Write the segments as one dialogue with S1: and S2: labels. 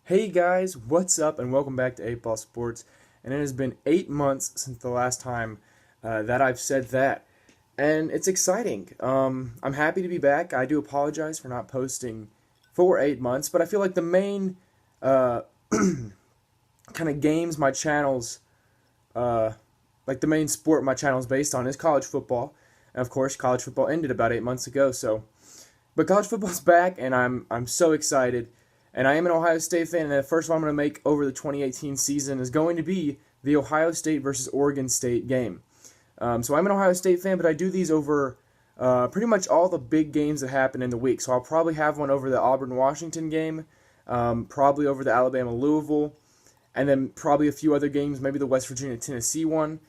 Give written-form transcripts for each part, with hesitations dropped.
S1: Hey guys, what's up, and welcome back to 8 Ball Sports. And it has been 8 months since the last time that I've said that, and it's exciting. I'm happy to be back. I do apologize for not posting for 8 months, but I feel like the main uh, kind of games my channel's uh, like the main sport my channel is based on is college football. And of course, college football ended about 8 months ago. But college football's back, and I'm so excited. And I am an Ohio State fan, and the first one I'm going to make over the 2018 season is going to be the Ohio State versus Oregon State game. So I'm an Ohio State fan, but I do these over pretty much all the big games that happen in the week. So I'll probably have one over the Auburn-Washington game, probably over the Alabama-Louisville, and then probably a few other games, maybe the West Virginia-Tennessee one.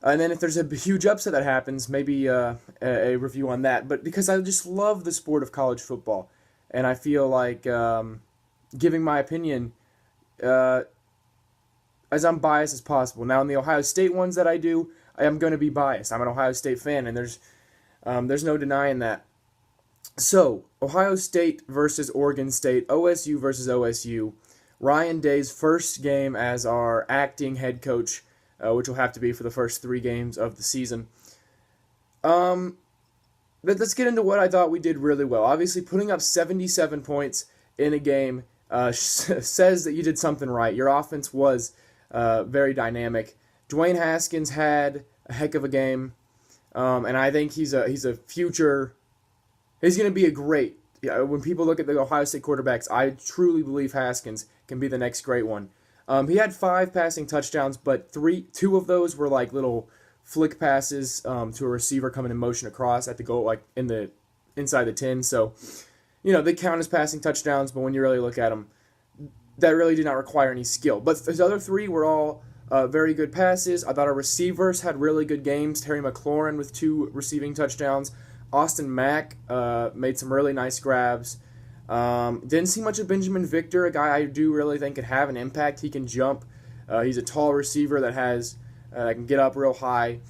S1: And then if there's a huge upset that happens, maybe a review on that. But because I just love the sport of college football, and I feel like giving my opinion uh, as unbiased as possible. Now, in the Ohio State ones that I do, I am going to be biased. I'm an Ohio State fan, and there's no denying that. So, Ohio State versus Oregon State, OSU versus OSU. Ryan Day's first game as our acting head coach, which will have to be for the first 3 games of the season. Um, but let's get into what I thought we did really well. Obviously, putting up 77 points in a game says that you did something right. Your offense was very dynamic. Dwayne Haskins had a heck of a game, and I think he's a future. He's going to be a great. When people look at the Ohio State quarterbacks, I truly believe Haskins can be the next great one. He had 5 passing touchdowns, but two of those were like little flick passes to a receiver coming in motion across at the goal, like in the inside the 10. So, they count as passing touchdowns, but when you really look at them, that really did not require any skill. But his other 3 were all very good passes. I thought our receivers had really good games. Terry McLaurin with 2 receiving touchdowns. Austin Mack made some really nice grabs. Didn't see much of Benjamin Victor, a guy I do really think could have an impact. He can jump. He's a tall receiver that can get up real high.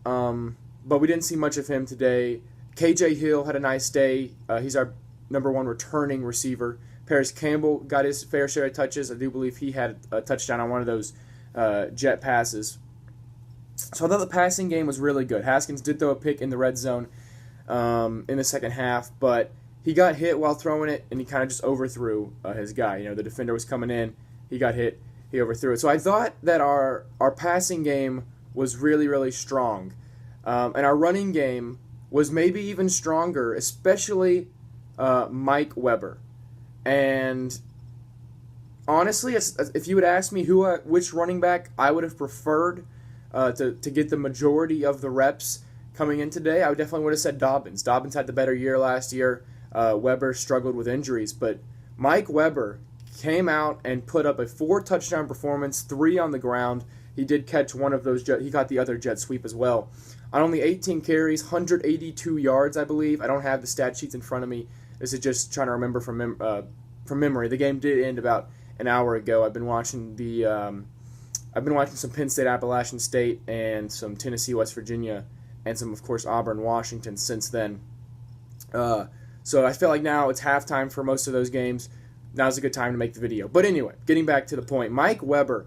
S1: But we didn't see much of him today. KJ Hill had a nice day. He's our number 1 returning receiver. Paris Campbell got his fair share of touches. I do believe he had a touchdown on one of those jet passes. So I thought the passing game was really good. Haskins did throw a pick in the red zone in the second half, but he got hit while throwing it, and he kind of just overthrew his guy. The defender was coming in. He got hit. He overthrew it. So I thought that our passing game was really, really strong. And our running game was maybe even stronger, especially Mike Weber. And honestly, if you would ask me which running back I would have preferred to get the majority of the reps coming in today, I definitely would have said Dobbins. Dobbins had the better year last year. Weber struggled with injuries, but Mike Weber came out and put up a 4-touchdown performance, 3 on the ground. He did catch one of those. He got the other jet sweep as well. On only 18 carries, 182 yards, I believe. I don't have the stat sheets in front of me. This is just trying to remember from memory. The game did end about an hour ago. I've been watching some Penn State, Appalachian State, and some Tennessee, West Virginia, and some, of course, Auburn, Washington since then. So I feel like now it's halftime for most of those games. Now's a good time to make the video. But anyway, getting back to the point, Mike Weber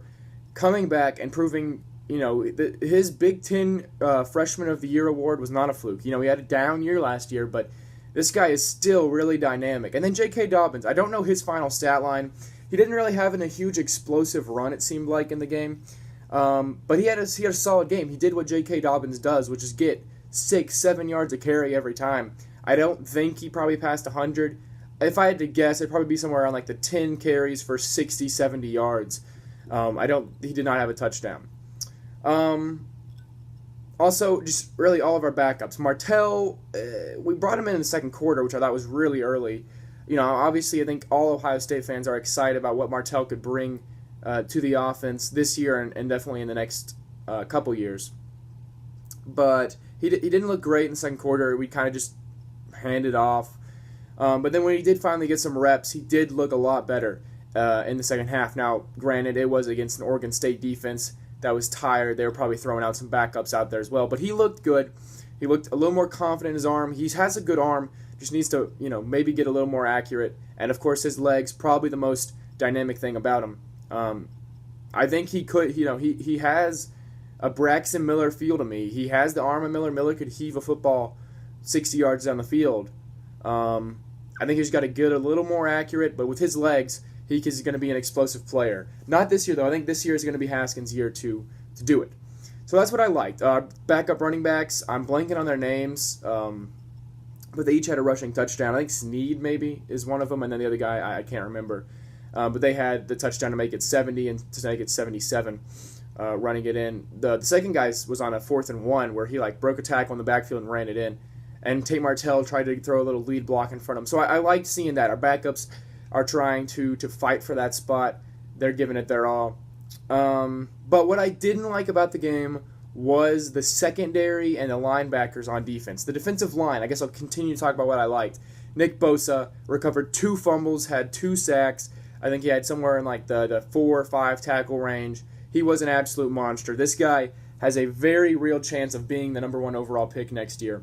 S1: coming back and proving, his Big Ten Freshman of the Year award was not a fluke. He had a down year last year, but this guy is still really dynamic. And then J.K. Dobbins, I don't know his final stat line. He didn't really have a huge explosive run, it seemed like, in the game. But he had a solid game. He did what J.K. Dobbins does, which is get 6-7 yards a carry every time. I don't think he probably passed 100. If I had to guess, it'd probably be somewhere around like the 10 carries for 60, 70 yards. He did not have a touchdown. Also, just really all of our backups. Martell, we brought him in the second quarter, which I thought was really early. Obviously I think all Ohio State fans are excited about what Martell could bring to the offense this year and definitely in the next couple years. But he didn't look great in the second quarter. We kind of just handed off. But then when he did finally get some reps, he did look a lot better in the second half. Now, granted, it was against an Oregon State defense that was tired. They were probably throwing out some backups out there as well. But he looked good. He looked a little more confident in his arm. He has a good arm. Just needs to, maybe get a little more accurate. And, of course, his legs, probably the most dynamic thing about him. I think he could, he has a Braxton Miller feel to me. He has the arm of Miller. Miller could heave a football 60 yards down the field. I think he's got to get a little more accurate, but with his legs, he's going to be an explosive player. Not this year, though. I think this year is going to be Haskins' year to do it. So that's what I liked. Backup running backs, I'm blanking on their names, but they each had a rushing touchdown. I think Snead maybe is one of them, and then the other guy, I can't remember. But they had the touchdown to make it 70 and to make it 77, running it in. The second guy was on a 4th and 1 where he broke a tackle in the backfield and ran it in. And Tate Martell tried to throw a little lead block in front of him. So I liked seeing that. Our backups are trying to fight for that spot. They're giving it their all. But what I didn't like about the game was the secondary and the linebackers on defense. The defensive line, I guess I'll continue to talk about what I liked. Nick Bosa recovered 2 fumbles, had 2 sacks. I think he had somewhere in the 4 or 5 tackle range. He was an absolute monster. This guy has a very real chance of being the number 1 overall pick next year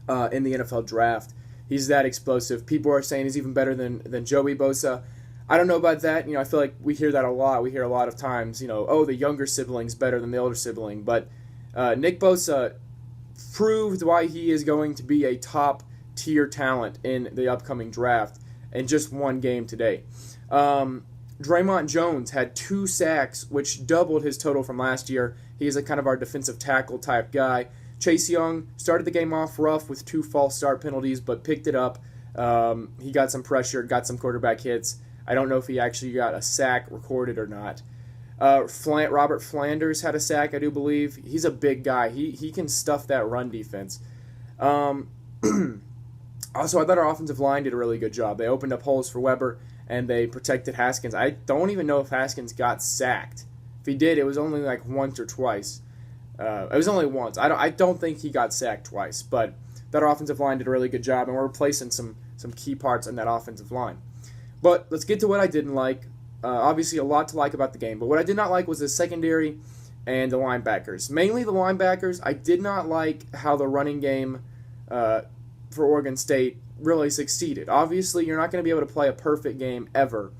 S1: in the NFL draft. He's that explosive. People are saying he's even better than Joey Bosa. I don't know about that. I feel like we hear that a lot. We hear a lot of times, the younger sibling's better than the older sibling. But Nick Bosa proved why he is going to be a top-tier talent in the upcoming draft in just one game today. Draymond Jones had 2 sacks, which doubled his total from last year. He's a kind of our defensive tackle type guy. Chase Young started the game off rough with 2 false start penalties, but picked it up. He got some pressure, got some quarterback hits. I don't know if he actually got a sack recorded or not. Robert Flanders had a sack, I do believe. He's a big guy. He can stuff that run defense. Also, I thought our offensive line did a really good job. They opened up holes for Weber, and they protected Haskins. I don't even know if Haskins got sacked. If he did, it was only once or twice. It was only once. I don't think he got sacked twice, but that offensive line did a really good job, and we're replacing some key parts in that offensive line. But let's get to what I didn't like. Obviously, a lot to like about the game, but what I did not like was the secondary and the linebackers. Mainly the linebackers. I did not like how the running game for Oregon State really succeeded. Obviously, you're not going to be able to play a perfect game ever,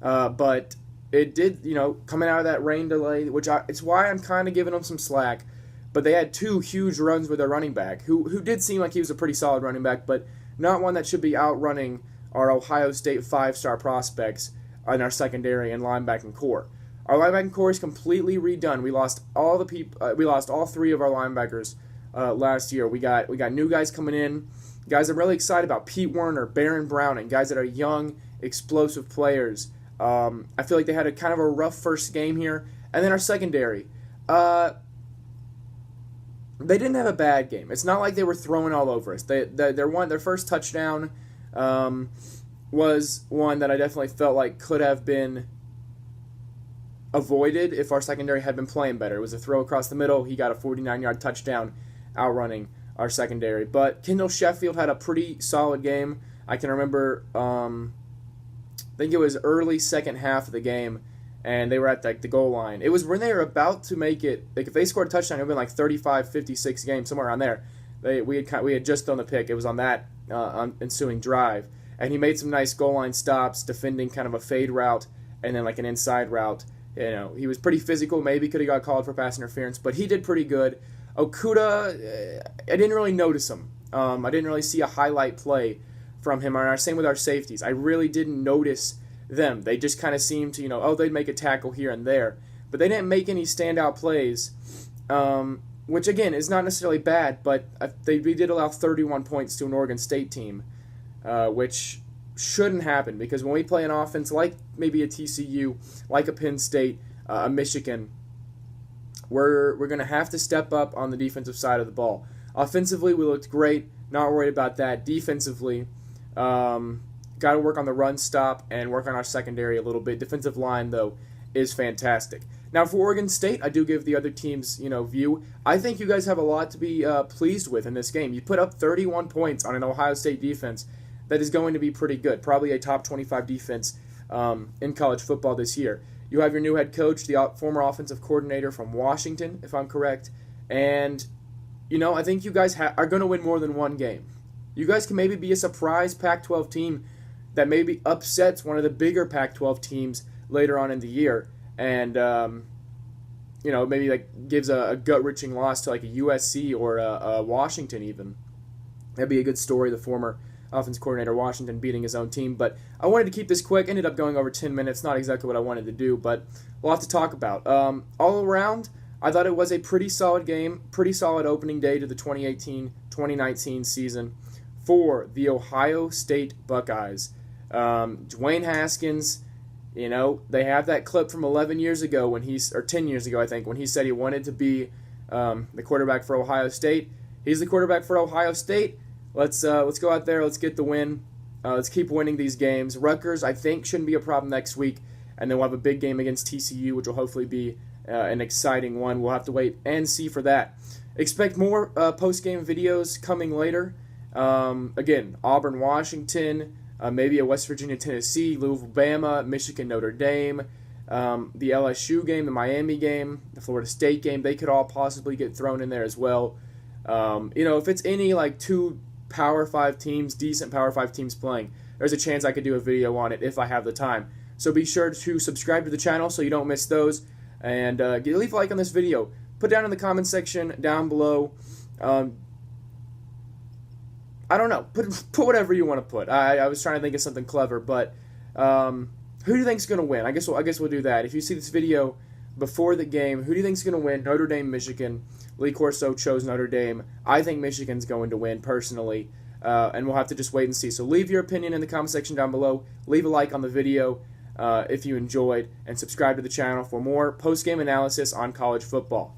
S1: but it did, coming out of that rain delay, it's why I'm kind of giving them some slack. But they had 2 huge runs with their running back, who did seem like he was a pretty solid running back, but not one that should be outrunning our Ohio State 5-star prospects in our secondary and linebacking core. Our linebacking core is completely redone. We lost all the people. We lost all 3 of our linebackers last year. We got new guys coming in. Guys I'm really excited about: Pete Werner, Baron Browning, guys that are young, explosive players. I feel like they had a kind of a rough first game here. And then our secondary. They didn't have a bad game. It's not like they were throwing all over us. Their first touchdown was one that I definitely felt like could have been avoided if our secondary had been playing better. It was a throw across the middle. He got a 49-yard touchdown outrunning our secondary. But Kendall Sheffield had a pretty solid game. I can remember, I think it was early second half of the game, and they were at the goal line. It was when they were about to make it, if they scored a touchdown, it would have been 35-56 game, somewhere around there. We had just done the pick. It was on that ensuing drive. And he made some nice goal line stops, defending kind of a fade route and then an inside route. He was pretty physical. Maybe could have got called for pass interference, but he did pretty good. Okuda, I didn't really notice him. I didn't really see a highlight play from him. Same with our safeties. I really didn't notice them. They just kind of seemed to, they'd make a tackle here and there. But they didn't make any standout plays, which, again, is not necessarily bad, but we did allow 31 points to an Oregon State team, which shouldn't happen, because when we play an offense like maybe a TCU, like a Penn State, a Michigan, we're going to have to step up on the defensive side of the ball. Offensively, we looked great. Not worried about that. Defensively, got to work on the run stop and work on our secondary a little bit. Defensive line, though, is fantastic. Now, for Oregon State, I do give the other team's view. I think you guys have a lot to be pleased with in this game. You put up 31 points on an Ohio State defense that is going to be pretty good, probably a top 25 defense in college football this year. You have your new head coach, the former offensive coordinator from Washington, if I'm correct, and I think you guys are going to win more than one game. You guys can maybe be a surprise Pac-12 team that maybe upsets one of the bigger Pac-12 teams later on in the year, and maybe like gives a gut-wrenching loss to like a USC or a Washington even. That'd be a good story. The former offense coordinator Washington beating his own team. But I wanted to keep this quick. Ended up going over 10 minutes. Not exactly what I wanted to do, but we'll have to talk about. All around, I thought it was a pretty solid game, pretty solid opening day to the 2018-2019 season for the Ohio State Buckeyes. Dwayne Haskins, they have that clip from 11 years ago or 10 years ago, I think, when he said he wanted to be the quarterback for Ohio State. He's the quarterback for Ohio State. Let's go out there. Let's get the win. Let's keep winning these games. Rutgers, I think, shouldn't be a problem next week. And then we'll have a big game against TCU, which will hopefully be an exciting one. We'll have to wait and see for that. Expect more post-game videos coming later. Again, Auburn, Washington, maybe a West Virginia, Tennessee, Louisville, Bama, Michigan, Notre Dame, the LSU game, the Miami game, the Florida State game. They could all possibly get thrown in there as well. If it's any like two Power 5 teams, decent Power 5 teams playing, there's a chance I could do a video on it if I have the time. So be sure to subscribe to the channel so you don't miss those. And leave a like on this video. Put down in the comment section down below. I don't know. Put whatever you want to put. I was trying to think of something clever, but who do you think's going to win? I guess we'll do that. If you see this video before the game, who do you think's going to win? Notre Dame, Michigan. Lee Corso chose Notre Dame. I think Michigan's going to win personally, and we'll have to just wait and see. So leave your opinion in the comment section down below. Leave a like on the video if you enjoyed, and subscribe to the channel for more post-game analysis on college football.